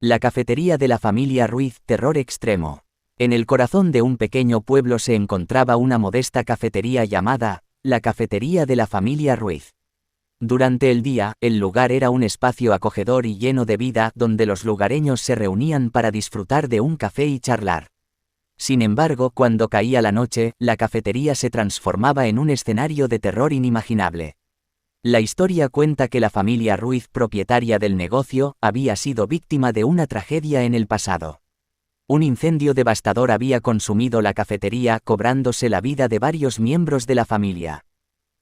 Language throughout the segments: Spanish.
La cafetería de la familia Ruiz, terror extremo. En el corazón de un pequeño pueblo se encontraba una modesta cafetería llamada, la cafetería de la familia Ruiz. Durante el día, el lugar era un espacio acogedor y lleno de vida donde los lugareños se reunían para disfrutar de un café y charlar. Sin embargo, cuando caía la noche, la cafetería se transformaba en un escenario de terror inimaginable. La historia cuenta que la familia Ruiz, propietaria del negocio, había sido víctima de una tragedia en el pasado. Un incendio devastador había consumido la cafetería, cobrándose la vida de varios miembros de la familia.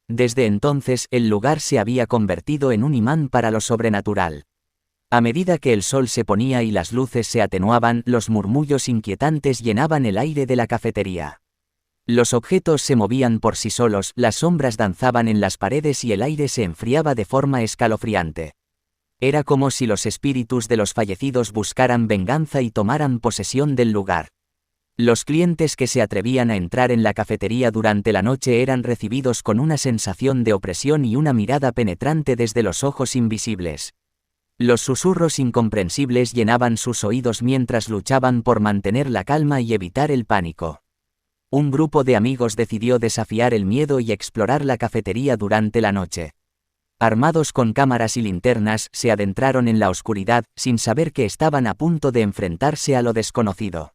Desde entonces, el lugar se había convertido en un imán para lo sobrenatural. A medida que el sol se ponía y las luces se atenuaban, los murmullos inquietantes llenaban el aire de la cafetería. Los objetos se movían por sí solos, las sombras danzaban en las paredes y el aire se enfriaba de forma escalofriante. Era como si los espíritus de los fallecidos buscaran venganza y tomaran posesión del lugar. Los clientes que se atrevían a entrar en la cafetería durante la noche eran recibidos con una sensación de opresión y una mirada penetrante desde los ojos invisibles. Los susurros incomprensibles llenaban sus oídos mientras luchaban por mantener la calma y evitar el pánico. Un grupo de amigos decidió desafiar el miedo y explorar la cafetería durante la noche. Armados con cámaras y linternas, se adentraron en la oscuridad, sin saber que estaban a punto de enfrentarse a lo desconocido.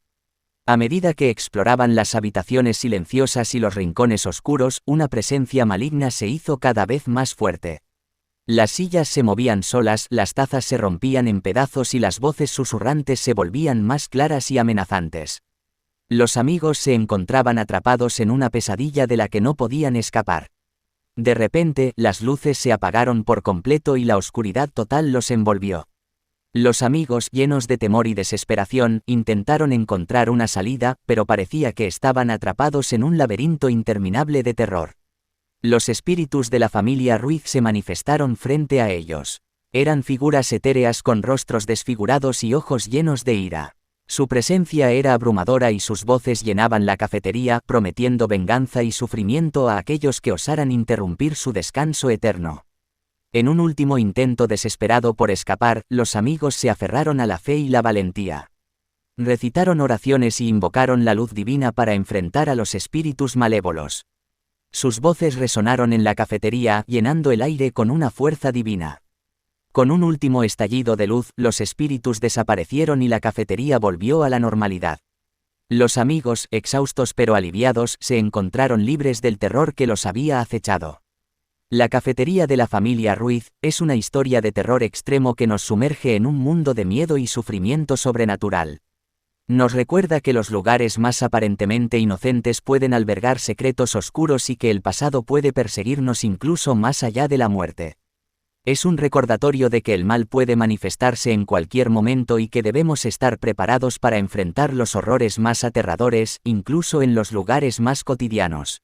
A medida que exploraban las habitaciones silenciosas y los rincones oscuros, una presencia maligna se hizo cada vez más fuerte. Las sillas se movían solas, las tazas se rompían en pedazos y las voces susurrantes se volvían más claras y amenazantes. Los amigos se encontraban atrapados en una pesadilla de la que no podían escapar. De repente, las luces se apagaron por completo y la oscuridad total los envolvió. Los amigos, llenos de temor y desesperación, intentaron encontrar una salida, pero parecía que estaban atrapados en un laberinto interminable de terror. Los espíritus de la familia Ruiz se manifestaron frente a ellos. Eran figuras etéreas con rostros desfigurados y ojos llenos de ira. Su presencia era abrumadora y sus voces llenaban la cafetería, prometiendo venganza y sufrimiento a aquellos que osaran interrumpir su descanso eterno. En un último intento desesperado por escapar, los amigos se aferraron a la fe y la valentía. Recitaron oraciones y invocaron la luz divina para enfrentar a los espíritus malévolos. Sus voces resonaron en la cafetería, llenando el aire con una fuerza divina. Con un último estallido de luz, los espíritus desaparecieron y la cafetería volvió a la normalidad. Los amigos, exhaustos pero aliviados, se encontraron libres del terror que los había acechado. La cafetería de la familia Ruiz es una historia de terror extremo que nos sumerge en un mundo de miedo y sufrimiento sobrenatural. Nos recuerda que los lugares más aparentemente inocentes pueden albergar secretos oscuros y que el pasado puede perseguirnos incluso más allá de la muerte. Es un recordatorio de que el mal puede manifestarse en cualquier momento y que debemos estar preparados para enfrentar los horrores más aterradores, incluso en los lugares más cotidianos.